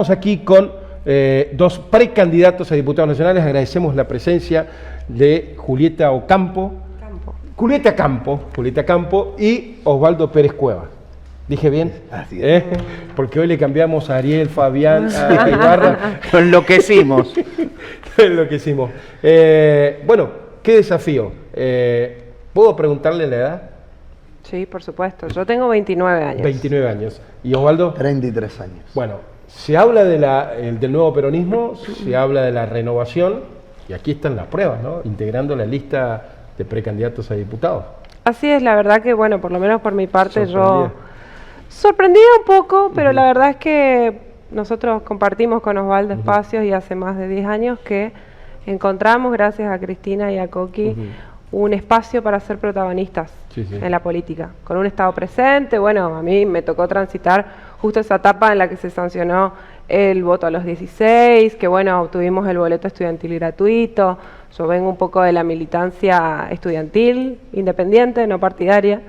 Estamos aquí con dos precandidatos a diputados nacionales. Agradecemos la presencia de Julieta Ocampo, Julieta Campo y Osvaldo Pérez Cueva. ¿Dije bien? Así es. Porque hoy le cambiamos a Ariel, Fabián, a Ibarra. Lo enloquecimos. Enloquecimos. Bueno, qué desafío. ¿Puedo preguntarle la edad? Sí, por supuesto. Yo tengo 29 años. 29 años. ¿Y Osvaldo? 33 años. Bueno, se habla del nuevo peronismo, se habla de la renovación, y aquí están las pruebas, ¿no? Integrando la lista de precandidatos a diputados. Así es, la verdad que, bueno, por lo menos por mi parte, yo sorprendida un poco, pero la verdad es que nosotros compartimos con Osvaldo espacios y hace más de 10 años que encontramos, gracias a Cristina y a Coqui, un espacio para ser protagonistas en la política, con un Estado presente. Bueno, a mí me tocó transitar justo esa etapa en la que se sancionó el voto a los 16, que bueno, obtuvimos el boleto estudiantil gratuito. Yo vengo un poco de la militancia estudiantil, independiente, no partidaria,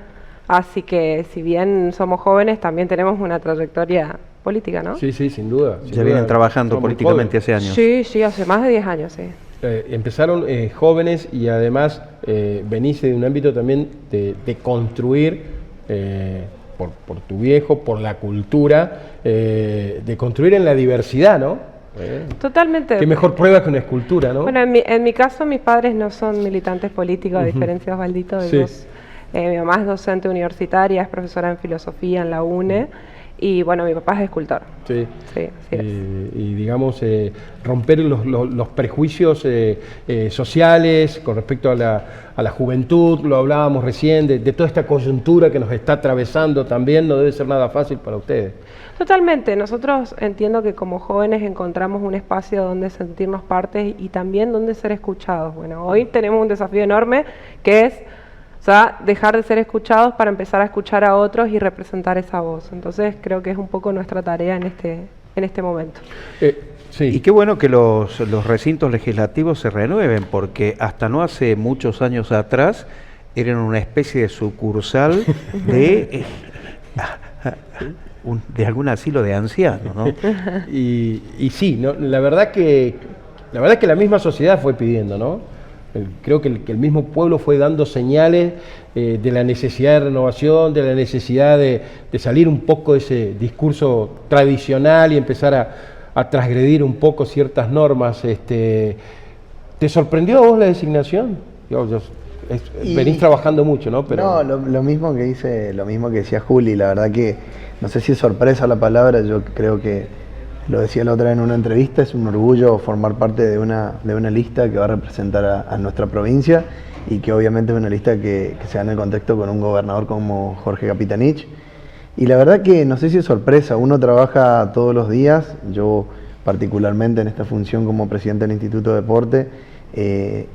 así que si bien somos jóvenes, también tenemos una trayectoria política, ¿no? Sí, sin duda. Ya vienen trabajando políticamente hace años. Sí, hace más de 10 años, sí. Empezaron jóvenes y además venís de un ámbito también de construir, por tu viejo, por la cultura, de construir en la diversidad, ¿no? Totalmente. Qué mejor prueba que una escultura, ¿no? Bueno, en mi caso mis padres no son militantes políticos, a diferencia de Osvaldito. Mi mamá es docente universitaria, es profesora en filosofía en la UNE. Y bueno, mi papá es escultor. Sí, y digamos, romper los prejuicios sociales con respecto a la juventud, lo hablábamos recién, de toda esta coyuntura que nos está atravesando también, no debe ser nada fácil para ustedes. Totalmente, nosotros entiendo que como jóvenes encontramos un espacio donde sentirnos parte y también donde ser escuchados. Bueno, hoy tenemos un desafío enorme que es dejar de ser escuchados para empezar a escuchar a otros y representar esa voz. Entonces creo que es un poco nuestra tarea en este momento. Y qué bueno que los recintos legislativos se renueven, porque hasta no hace muchos años atrás eran una especie de sucursal de algún asilo de ancianos, ¿no? Y sí, ¿no? La verdad que la misma sociedad fue pidiendo, ¿no? Creo que el mismo pueblo fue dando señales de la necesidad de renovación, de la necesidad de salir un poco de ese discurso tradicional y empezar a transgredir un poco ciertas normas. ¿Te sorprendió a vos la designación? Venís trabajando mucho, ¿no? Pero... No, lo mismo que decía Juli, la verdad que no sé si es sorpresa la palabra, yo creo que lo decía la otra vez en una entrevista, es un orgullo formar parte de una lista que va a representar a nuestra provincia y que obviamente es una lista que se da en el contexto con un gobernador como Jorge Capitanich. Y la verdad que no sé si es sorpresa, uno trabaja todos los días, yo particularmente en esta función como presidente del Instituto de Deporte,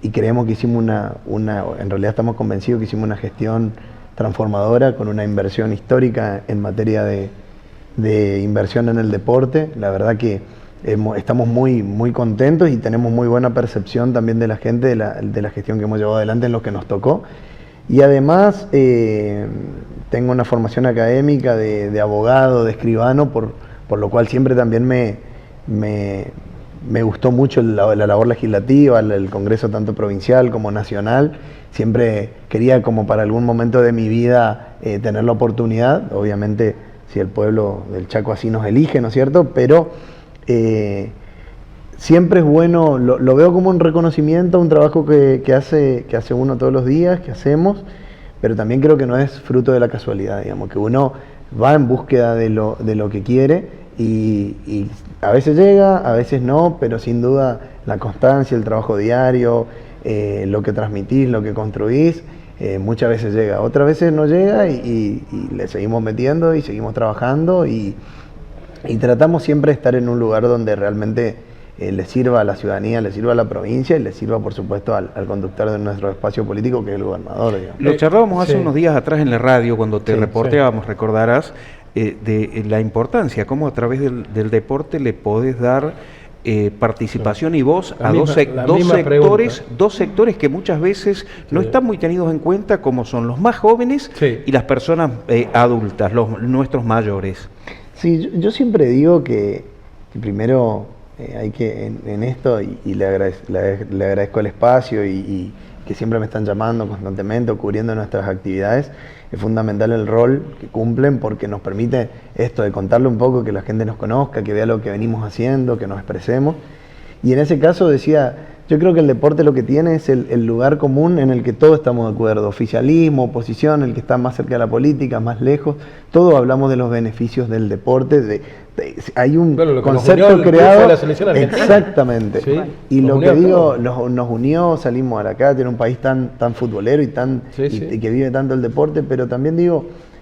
y creemos que hicimos en realidad estamos convencidos que hicimos una gestión transformadora con una inversión histórica en materia de inversión en el deporte. La verdad que estamos muy contentos y tenemos muy buena percepción también de la gente de la gestión que hemos llevado adelante en lo que nos tocó. Y además tengo una formación académica de abogado, de escribano, por lo cual siempre también me gustó mucho la labor legislativa, el Congreso tanto provincial como nacional. Siempre quería, como para algún momento de mi vida, tener la oportunidad, obviamente si el pueblo del Chaco así nos elige, ¿no es cierto? Pero siempre es bueno, lo veo como un reconocimiento, un trabajo que hace uno todos los días, que hacemos, pero también creo que no es fruto de la casualidad, digamos, que uno va en búsqueda de lo que quiere y a veces llega, a veces no, pero sin duda la constancia, el trabajo diario, lo que transmitís, lo que construís, muchas veces llega, otras veces no llega y le seguimos metiendo y seguimos trabajando y tratamos siempre de estar en un lugar donde realmente le sirva a la ciudadanía, le sirva a la provincia y le sirva por supuesto al conductor de nuestro espacio político, que es el gobernador, digamos. Lo charlábamos hace unos días atrás en la radio cuando te reporteábamos, recordarás, de la importancia, cómo a través del deporte le podés dar participación y voz a dos sectores que muchas veces no están muy tenidos en cuenta, como son los más jóvenes y las personas adultas, nuestros mayores. Sí, yo siempre digo que primero hay que en esto, y le agradezco el espacio y que siempre me están llamando constantemente o cubriendo nuestras actividades, es fundamental el rol que cumplen porque nos permite esto de contarle un poco, que la gente nos conozca, que vea lo que venimos haciendo, que nos expresemos. Y en ese caso decía, yo creo que el deporte lo que tiene es el lugar común en el que todos estamos de acuerdo, oficialismo, oposición, el que está más cerca de la política, más lejos, todos hablamos de los beneficios del deporte, hay un concepto creado, exactamente, ¿sí? Y lo que digo, nos unió, salimos a la calle en un país tan futbolero y que vive tanto el deporte, pero también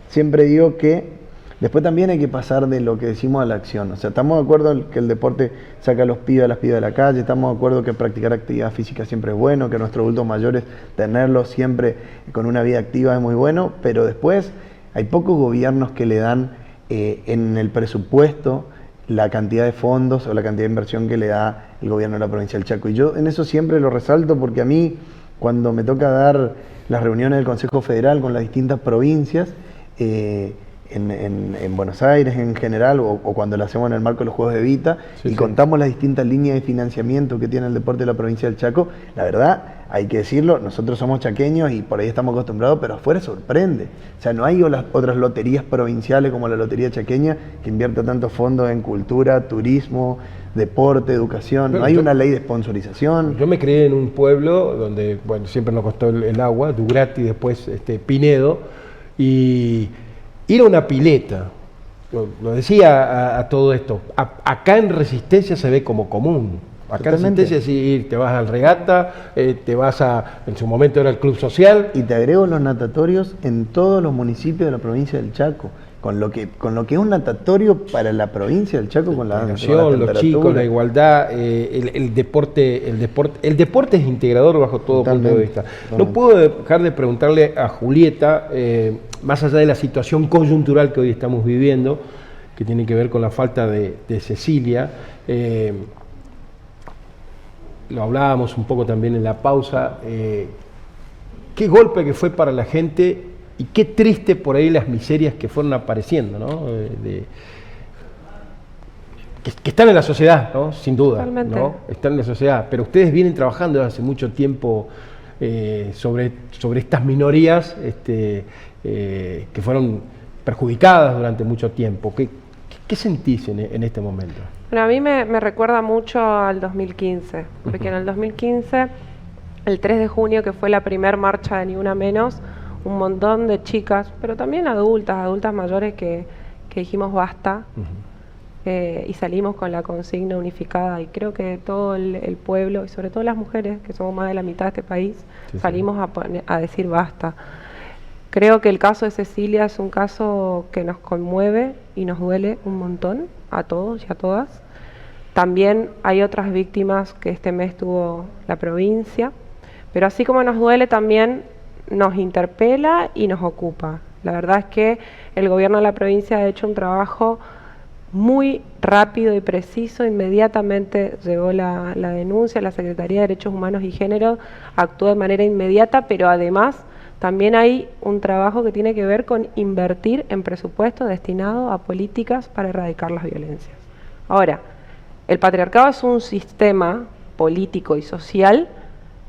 siempre digo que después también hay que pasar de lo que decimos a la acción. O sea, estamos de acuerdo en que el deporte saca a los pibes, a las pibas de la calle, estamos de acuerdo que practicar actividad física siempre es bueno, que nuestros adultos mayores tenerlos siempre con una vida activa es muy bueno, pero después hay pocos gobiernos que le dan en el presupuesto la cantidad de fondos o la cantidad de inversión que le da el gobierno de la provincia del Chaco. Y yo en eso siempre lo resalto porque a mí, cuando me toca dar las reuniones del Consejo Federal con las distintas provincias, en Buenos Aires en general, o cuando lo hacemos en el marco de los Juegos de Vita, contamos las distintas líneas de financiamiento que tiene el deporte de la provincia del Chaco, la verdad, hay que decirlo, nosotros somos chaqueños y por ahí estamos acostumbrados, pero afuera sorprende. O sea, no hay otras loterías provinciales como la Lotería Chaqueña que invierta tantos fondos en cultura, turismo, deporte, educación. Pero no hay una ley de sponsorización. Yo me crié en un pueblo donde, bueno, siempre nos costó el agua, Dugrati, después Pinedo, y ir a una pileta, lo decía a todo esto, acá en Resistencia se ve como común. Acá en Resistencia sí, te vas al regata, te vas en su momento era el club social. Y te agrego los natatorios en todos los municipios de la provincia del Chaco. Con lo que es un natatorio para la provincia del Chaco, con la los chicos, la igualdad, el deporte es integrador bajo todo punto de vista. No puedo dejar de preguntarle a Julieta, más allá de la situación coyuntural que hoy estamos viviendo, que tiene que ver con la falta de Cecilia, lo hablábamos un poco también en la pausa, qué golpe que fue para la gente. Y qué triste por ahí las miserias que fueron apareciendo, ¿no? Que están en la sociedad, ¿no? Sin duda, ¿no? Están en la sociedad. Pero ustedes vienen trabajando desde hace mucho tiempo sobre estas minorías que fueron perjudicadas durante mucho tiempo. ¿Qué sentís en este momento? Bueno, a mí me recuerda mucho al 2015, porque en el 2015, el 3 de junio, que fue la primera marcha de Ni Una Menos, un montón de chicas, pero también adultas mayores que dijimos basta, y salimos con la consigna unificada, y creo que todo el pueblo, y sobre todo las mujeres, que somos más de la mitad de este país, salimos a decir basta. Creo que el caso de Cecilia es un caso que nos conmueve y nos duele un montón, a todos y a todas. También hay otras víctimas que este mes tuvo la provincia, pero así como nos duele también nos interpela y nos ocupa. La verdad es que el gobierno de la provincia ha hecho un trabajo muy rápido y preciso. Inmediatamente llegó la denuncia, la Secretaría de Derechos Humanos y Género actuó de manera inmediata, pero además también hay un trabajo que tiene que ver con invertir en presupuesto destinado a políticas para erradicar las violencias. Ahora, el patriarcado es un sistema político y social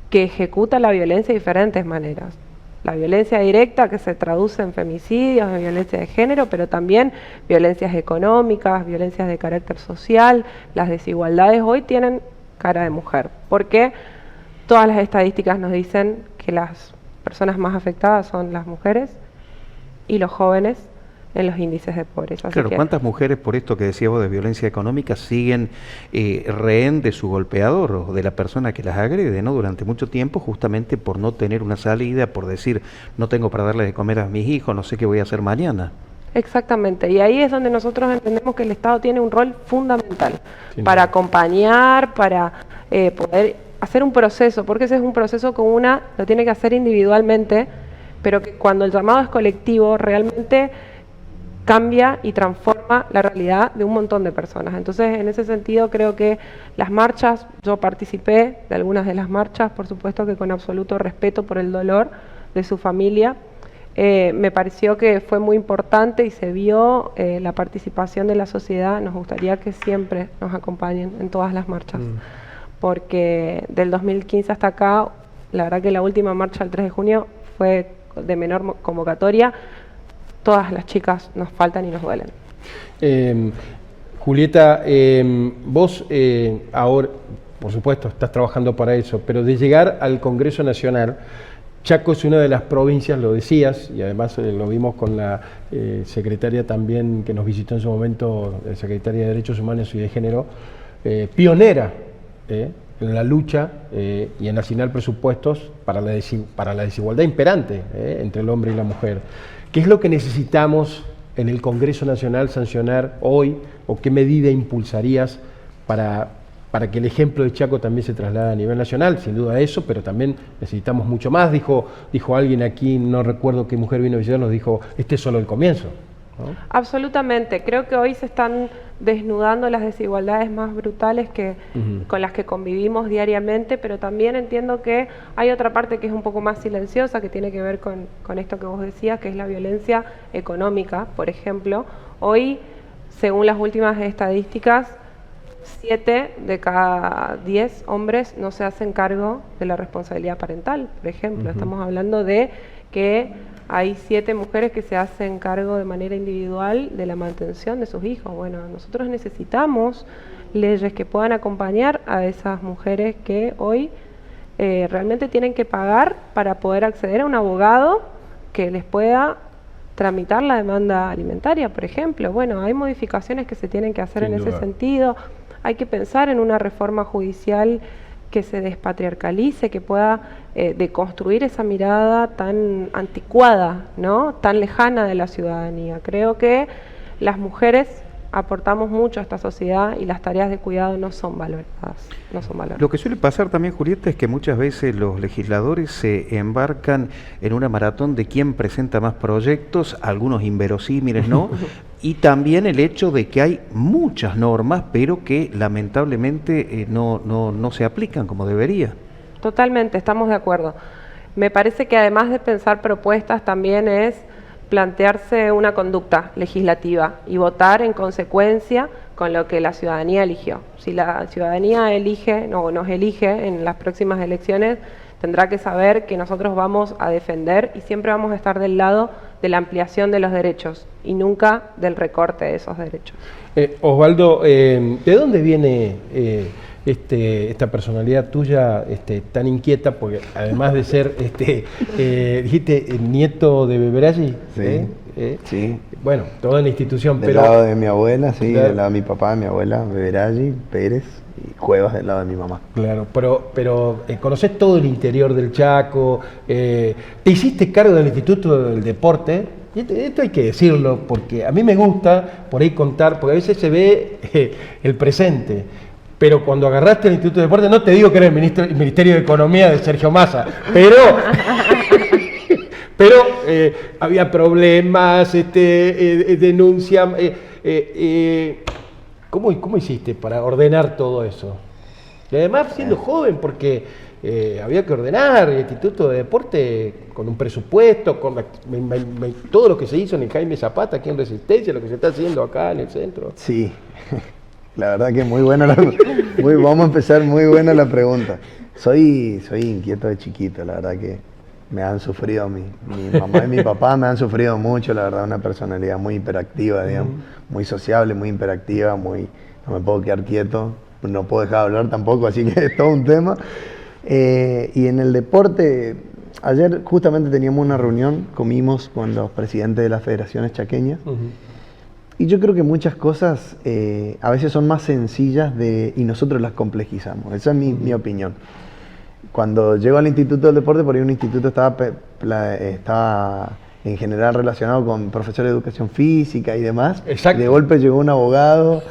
que ejecuta la violencia de diferentes maneras. La violencia directa, que se traduce en femicidios, en violencia de género, pero también violencias económicas, violencias de carácter social. Las desigualdades hoy tienen cara de mujer, porque todas las estadísticas nos dicen que las personas más afectadas son las mujeres y los jóvenes en los índices de pobreza. Claro, ¿cuántas mujeres, por esto que decía vos de violencia económica, siguen rehén de su golpeador o de la persona que las agrede, ¿no? Durante mucho tiempo, justamente por no tener una salida, por decir, no tengo para darle de comer a mis hijos, no sé qué voy a hacer mañana? Exactamente, y ahí es donde nosotros entendemos que el Estado tiene un rol fundamental para acompañar, para poder hacer un proceso, porque ese es un proceso que una lo tiene que hacer individualmente, pero que cuando el llamado es colectivo, realmente cambia y transforma la realidad de un montón de personas. Entonces, en ese sentido, creo que las marchas, yo participé de algunas de las marchas, por supuesto que con absoluto respeto por el dolor de su familia, Me pareció que fue muy importante y se vio la participación de la sociedad. Nos gustaría que siempre nos acompañen en todas las marchas, porque del 2015 hasta acá, la verdad que la última marcha el 3 de junio fue de menor convocatoria. Todas las chicas nos faltan y nos duelen. Julieta, vos ahora, por supuesto, estás trabajando para eso, pero de llegar al Congreso Nacional, Chaco es una de las provincias, lo decías, y además lo vimos con la secretaria también que nos visitó en su momento, la secretaria de Derechos Humanos y de Género, pionera en la lucha y en asignar presupuestos para la desigualdad imperante entre el hombre y la mujer. ¿Qué es lo que necesitamos en el Congreso Nacional sancionar hoy, o qué medida impulsarías para que el ejemplo de Chaco también se traslade a nivel nacional? Sin duda eso, pero también necesitamos mucho más. Dijo alguien aquí, no recuerdo qué mujer vino a visitarnos, dijo, este es solo el comienzo, ¿no? Absolutamente. Creo que hoy se están desnudando las desigualdades más brutales con las que convivimos diariamente, pero también entiendo que hay otra parte que es un poco más silenciosa, que tiene que ver con esto que vos decías, que es la violencia económica, por ejemplo. Hoy, según las últimas estadísticas, 7 de cada 10 hombres no se hacen cargo de la responsabilidad parental, por ejemplo. Estamos hablando de que hay 7 mujeres que se hacen cargo de manera individual de la mantención de sus hijos. Bueno, nosotros necesitamos leyes que puedan acompañar a esas mujeres que hoy realmente tienen que pagar para poder acceder a un abogado que les pueda tramitar la demanda alimentaria, por ejemplo. Bueno, hay modificaciones que se tienen que hacer en ese sentido. Hay que pensar en una reforma judicial que se despatriarcalice, que pueda deconstruir esa mirada tan anticuada, ¿no?, tan lejana de la ciudadanía. Creo que las mujeres aportamos mucho a esta sociedad y las tareas de cuidado no son valoradas. Lo que suele pasar también, Julieta, es que muchas veces los legisladores se embarcan en una maratón de quién presenta más proyectos, algunos inverosímiles, ¿no? Y también el hecho de que hay muchas normas, pero que lamentablemente no se aplican como debería. Totalmente, estamos de acuerdo. Me parece que además de pensar propuestas también es plantearse una conducta legislativa y votar en consecuencia con lo que la ciudadanía eligió. Si la ciudadanía elige o nos elige en las próximas elecciones, tendrá que saber que nosotros vamos a defender y siempre vamos a estar del lado de la ampliación de los derechos y nunca del recorte de esos derechos. Osvaldo, ¿de dónde viene esta personalidad tuya tan inquieta? Porque además de ser, dijiste, nieto de Beberaggi. Sí, sí. Bueno, toda la institución. Del lado de mi abuela, sí, del lado de mi papá, de mi abuela, Beberaggi, Pérez, y Cuevas del lado de mi mamá. Claro, pero conocés todo el interior del Chaco, te hiciste cargo del Instituto del Deporte, y esto hay que decirlo, porque a mí me gusta por ahí contar, porque a veces se ve el presente. Pero cuando agarraste el Instituto de Deporte, no te digo que era el Ministerio de Economía de Sergio Massa, pero había problemas, denuncias. ¿Cómo hiciste para ordenar todo eso? Y además siendo joven, porque había que ordenar el Instituto de Deporte con un presupuesto, con todo lo que se hizo en el Jaime Zapata, aquí en Resistencia, lo que se está haciendo acá en el centro. Sí. La verdad que muy buena vamos a empezar, muy buena la pregunta. Soy inquieto de chiquito, la verdad que me han sufrido, mi mamá y mi papá me han sufrido mucho, la verdad, una personalidad muy hiperactiva, digamos, muy sociable, muy hiperactiva, no me puedo quedar quieto, no puedo dejar de hablar tampoco, así que es todo un tema. Y en el deporte, ayer justamente teníamos una reunión, comimos con los presidentes de las federaciones chaqueñas. Y yo creo que muchas cosas a veces son más sencillas y nosotros las complejizamos. Esa es mi opinión. Cuando llego al Instituto del Deporte, por ahí un instituto estaba en general relacionado con profesores de educación física y demás. Exacto. De golpe llegó un abogado,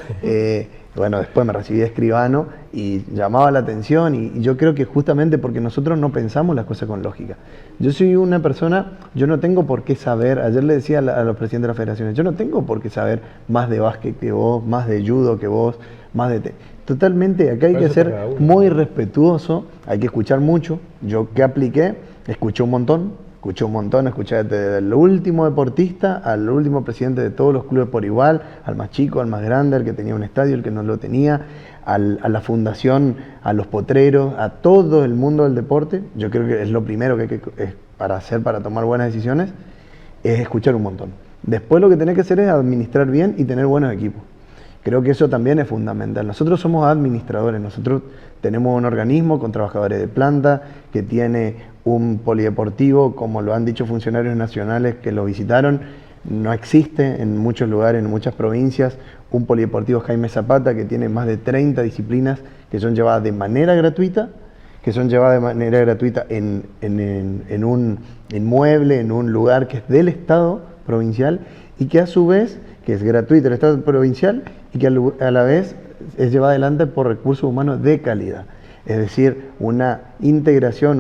bueno, después me recibí de escribano y llamaba la atención y yo creo que justamente porque nosotros no pensamos las cosas con lógica. Yo soy una persona, yo no tengo por qué saber, ayer le decía a los presidentes de las federaciones, yo no tengo por qué saber más de básquet que vos, más de judo que vos, más de... Totalmente, acá hay que ser muy respetuoso, hay que escuchar mucho. Yo que apliqué, escuché un montón, Escuché un montón, escuché desde el último deportista al último presidente de todos los clubes por igual, al más chico, al más grande, al que tenía un estadio, el que no lo tenía, a la fundación, a los potreros, a todo el mundo del deporte. Yo creo que es lo primero que hay que para tomar buenas decisiones, es escuchar un montón. Después lo que tenés que hacer es administrar bien y tener buenos equipos. Creo que eso también es fundamental. Nosotros somos administradores, nosotros tenemos un organismo con trabajadores de planta que tiene un polideportivo, como lo han dicho funcionarios nacionales que lo visitaron. No existe en muchos lugares, en muchas provincias, un polideportivo Jaime Zapata que tiene más de 30 disciplinas que son llevadas de manera gratuita, en un inmueble, en un lugar que es del Estado provincial y que a su vez, que es gratuito el Estado provincial y que a la vez es llevada adelante por recursos humanos de calidad. Es decir, una integración,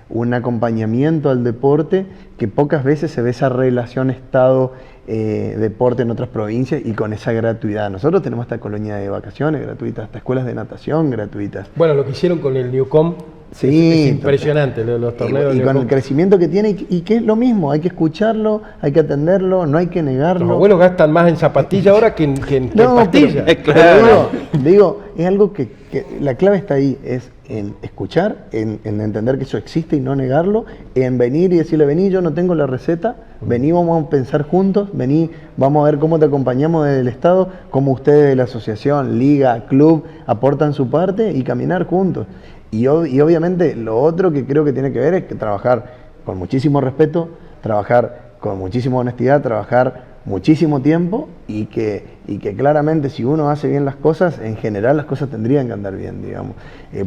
un acompañamiento al deporte que pocas veces se ve esa relación Estado-deporte en otras provincias y con esa gratuidad. Nosotros tenemos hasta colonia de vacaciones gratuitas, hasta escuelas de natación gratuitas. Bueno, lo que hicieron con el Newcom sí, es impresionante, los torneos. Y con el crecimiento que tiene, y que es lo mismo, hay que escucharlo, hay que atenderlo, no hay que negarlo. Los abuelos gastan más en zapatilla ahora que en pastillas. Pero digo, es algo que la clave está ahí, es en escuchar, en entender que eso existe y no negarlo, en venir y decirle, vení, yo no tengo la receta, vení, vamos a pensar juntos, vení, vamos a ver cómo te acompañamos desde el Estado, cómo ustedes de la asociación, liga, club, aportan su parte y caminar juntos. Y obviamente lo otro que creo que tiene que ver es que trabajar con muchísimo respeto, trabajar con muchísima honestidad, trabajar muchísimo tiempo y que claramente si uno hace bien las cosas, en general las cosas tendrían que andar bien, digamos.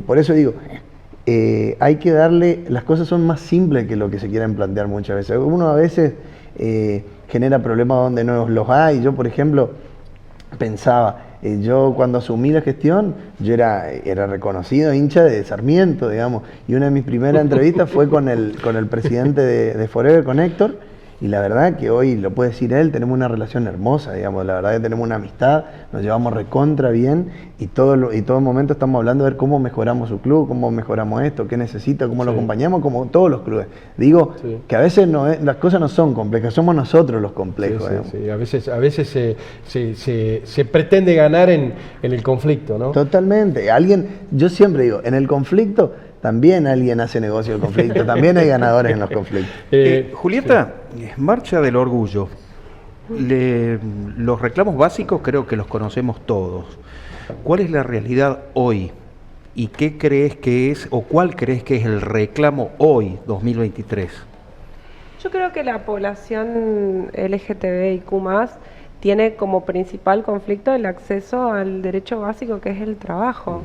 Por eso digo, hay que darle, las cosas son más simples que lo que se quieren plantear muchas veces. Uno a veces genera problemas donde no los hay. Yo, por ejemplo, pensaba, yo cuando asumí la gestión, yo era reconocido hincha de Sarmiento, digamos, y una de mis primeras entrevistas fue con el presidente de Forever, con Héctor, y la verdad que hoy, lo puede decir él, tenemos una relación hermosa, digamos, la verdad que tenemos una amistad, nos llevamos recontra bien, y todo momento estamos hablando de ver cómo mejoramos su club, cómo mejoramos esto, qué necesita, cómo lo acompañamos, como todos los clubes. Digo, que a veces las cosas no son complejas, somos nosotros los complejos. Sí. A veces se pretende ganar en el conflicto, ¿no? Totalmente. Yo siempre digo, en el conflicto también alguien hace negocio del conflicto, también hay ganadores en los conflictos. Julieta, Marcha del Orgullo. Los reclamos básicos creo que los conocemos todos. ¿Cuál es la realidad hoy? ¿Y qué crees que es, o cuál crees que es el reclamo hoy, 2023? Yo creo que la población LGTBIQ+, tiene como principal conflicto el acceso al derecho básico que es el trabajo,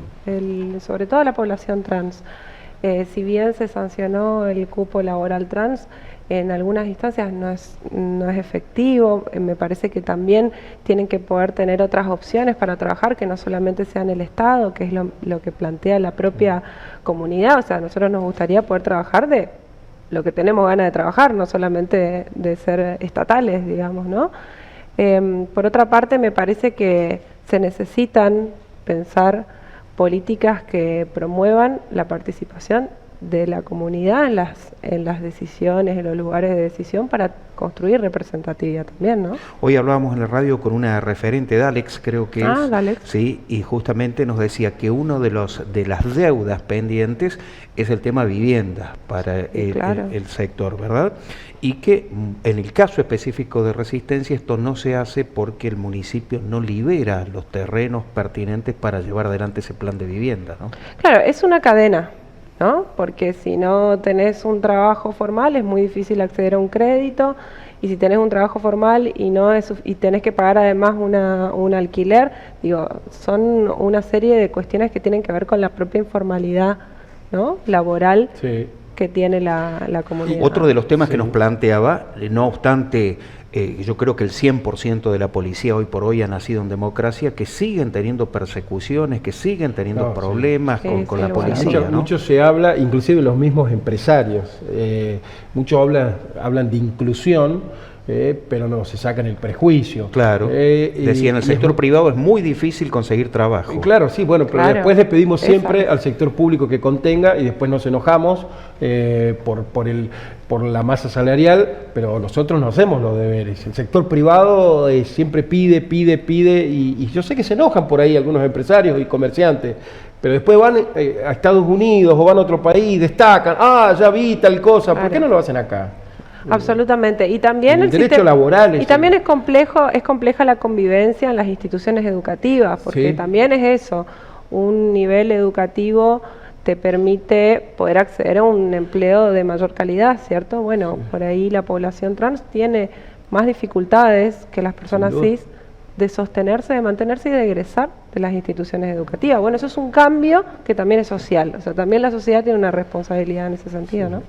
sobre todo la población trans. Si bien se sancionó el cupo laboral trans, en algunas instancias no es efectivo. Me parece que también tienen que poder tener otras opciones para trabajar, que no solamente sean el Estado, que es lo que plantea la propia comunidad. O sea, a nosotros nos gustaría poder trabajar de lo que tenemos ganas de trabajar, no solamente de ser estatales, digamos, ¿no? Por otra parte, me parece que se necesitan pensar políticas que promuevan la participación de la comunidad en las decisiones, en los lugares de decisión, para construir representatividad también, ¿no? Hoy hablábamos en la radio con una referente de Alex, creo que es. Alex. Sí, y justamente nos decía que uno de las deudas pendientes es el tema vivienda para el sector, ¿verdad? Y que en el caso específico de Resistencia esto no se hace porque el municipio no libera los terrenos pertinentes para llevar adelante ese plan de vivienda, ¿no? Claro, es una cadena, ¿no? Porque si no tenés un trabajo formal es muy difícil acceder a un crédito, y si tenés un trabajo formal y tenés que pagar además un alquiler, digo, son una serie de cuestiones que tienen que ver con la propia informalidad, ¿no?, laboral. Sí. Que tiene la comunidad. Otro de los temas que nos planteaba, no obstante, yo creo que el 100% de la policía hoy por hoy ha nacido en democracia, que siguen teniendo persecuciones, que siguen teniendo problemas con la policía. Mucho se habla, inclusive los mismos empresarios, muchos hablan de inclusión, pero no, se sacan el prejuicio. Claro, decía, en el sector privado es muy difícil conseguir trabajo. Claro, sí, bueno, pero Claro, después le pedimos siempre exacto. al sector público que contenga y después nos enojamos por la masa salarial, pero nosotros no hacemos los deberes. El sector privado siempre pide y yo sé que se enojan por ahí algunos empresarios y comerciantes, pero después van a Estados Unidos o van a otro país, destacan, ya vi tal cosa, ¿por qué no lo hacen acá? Absolutamente. Y también el derecho sistema, laboral y también es compleja la convivencia en las instituciones educativas, porque Sí. también es eso, un nivel educativo te permite poder acceder a un empleo de mayor calidad, ¿cierto? Bueno, por ahí la población trans tiene más dificultades que las personas Sin duda. cis de sostenerse, de mantenerse y de egresar de las instituciones educativas. Bueno, eso es un cambio que también es social, o sea, también la sociedad tiene una responsabilidad en ese sentido, ¿no?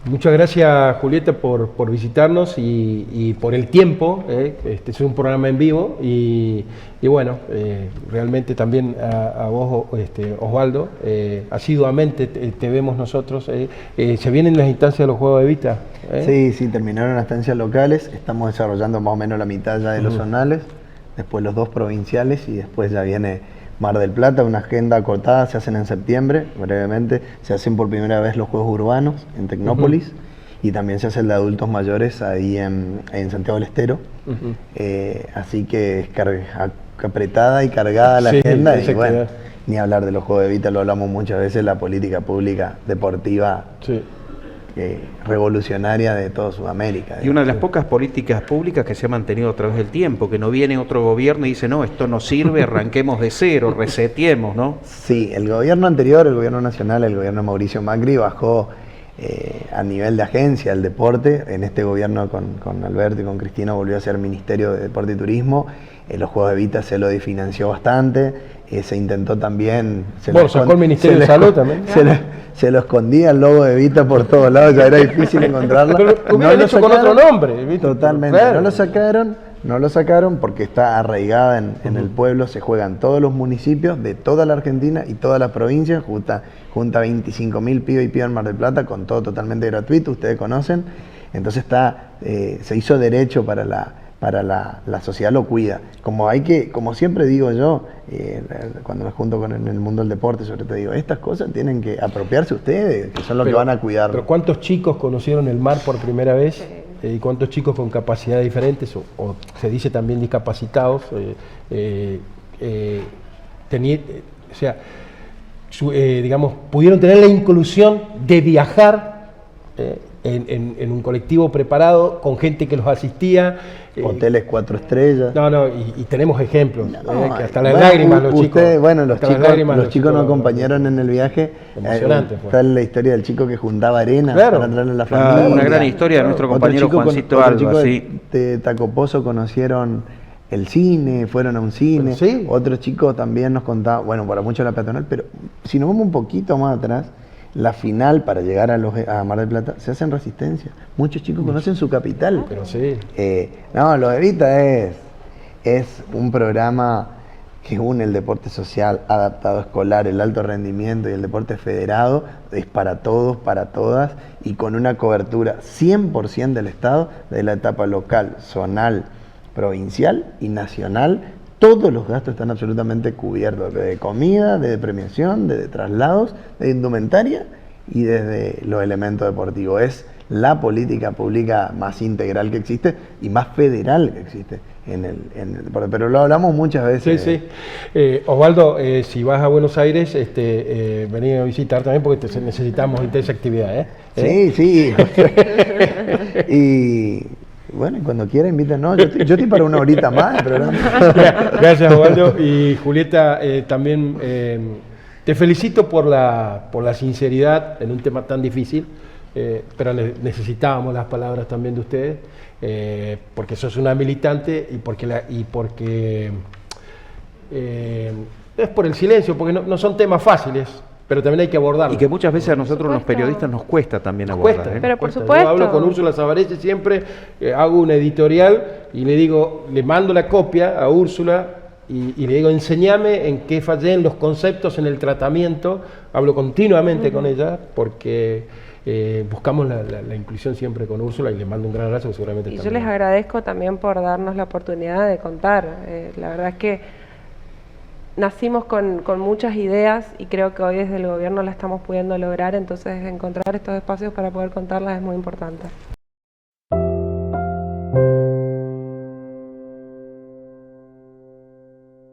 Muchas gracias, Julieta, por visitarnos y por el tiempo. Este es un programa en vivo y bueno, realmente también a vos, Osvaldo, asiduamente te vemos nosotros. ¿Se vienen las instancias de los Juegos de Evita? Sí, terminaron las instancias locales, estamos desarrollando más o menos la mitad ya de los zonales, después los 2 provinciales y después ya viene Mar del Plata, una agenda acotada, se hacen en septiembre, brevemente, se hacen por primera vez los Juegos Urbanos en Tecnópolis y también se hace el de adultos mayores ahí en Santiago del Estero, así que es apretada y cargada la agenda y bueno, ni hablar de los Juegos de Evita, lo hablamos muchas veces, la política pública deportiva. Sí. Revolucionaria de toda Sudamérica. Y una de las pocas políticas públicas que se ha mantenido a través del tiempo, que no viene otro gobierno y dice, no, esto no sirve, arranquemos de cero, reseteemos, ¿no? Sí, el gobierno anterior, el gobierno nacional, el gobierno de Mauricio Macri, bajó a nivel de agencia el deporte. En este gobierno con Alberto y con Cristina volvió a ser Ministerio de Deporte y Turismo. Los Juegos de Evita se lo desfinanció bastante. Se intentó también... Sacó el Ministerio de Salud también. Se lo escondía el logo de Evita por todos lados, ya era difícil encontrarlo. Pero hubieran hecho con otro nombre, ¿viste? Totalmente, Claro. no lo sacaron porque está arraigada en el pueblo, se juegan todos los municipios de toda la Argentina y todas las provincias, junta 25.000 pibes y pibas en Mar del Plata con todo totalmente gratuito, ustedes conocen, entonces se hizo derecho para la sociedad, lo cuida. Como siempre digo yo, cuando me junto en el mundo del deporte, sobre todo digo, estas cosas tienen que apropiarse ustedes, que son los que van a cuidar. Pero ¿cuántos chicos conocieron el mar por primera vez? ¿Y cuántos chicos con capacidades diferentes, o se dice también discapacitados, digamos, pudieron tener la inclusión de viajar en un colectivo preparado, con gente que los asistía? Hoteles 4 estrellas. Y tenemos ejemplos, que hasta las bueno, lágrimas los chicos. Los chicos nos acompañaron en el viaje. Emocionante Está la historia del chico que juntaba arena Claro. para entrarle a la familia. Una gran historia de nuestro compañero Juancito Alba, sí. De Tacopozo conocieron el cine, fueron a un cine. Sí. Otro chico también nos contaba, bueno, para mucho la peatonal, pero si nos vamos un poquito más atrás, la final para llegar a Mar del Plata se hace en Resistencia. Muchos chicos conocen su capital. Pero sí. Lo de Evita es un programa que une el deporte social, adaptado escolar, el alto rendimiento y el deporte federado. Es para todos, para todas, y con una cobertura 100% del Estado, de la etapa local, zonal, provincial y nacional. Todos los gastos están absolutamente cubiertos, de comida, de premiación, de traslados, de indumentaria y desde los elementos deportivos. Es la política pública más integral que existe y más federal que existe en el deporte. Pero lo hablamos muchas veces. Sí. Osvaldo, si vas a Buenos Aires, vení a visitar también porque necesitamos intensa actividad. Sí. Y... bueno, y cuando quiera invítanos, yo estoy para una horita más del programa. Gracias, Osvaldo. Y Julieta, también te felicito por la sinceridad en un tema tan difícil, pero necesitábamos las palabras también de ustedes, porque sos una militante y porque es por el silencio, porque no son temas fáciles. Pero también hay que abordarlo. Y que muchas veces a nosotros los periodistas nos cuesta también abordar. Pero por supuesto. Yo hablo con Úrsula Savarese siempre, hago una editorial y le mando la copia a Úrsula y le digo, enséñame en qué fallé en los conceptos, en el tratamiento. Hablo continuamente con ella porque buscamos la inclusión siempre con Úrsula y le mando un gran abrazo que seguramente Y yo también. les agradezco también por darnos la oportunidad de contar. La verdad es que nacimos con muchas ideas y creo que hoy desde el gobierno la estamos pudiendo lograr, entonces encontrar estos espacios para poder contarlas es muy importante.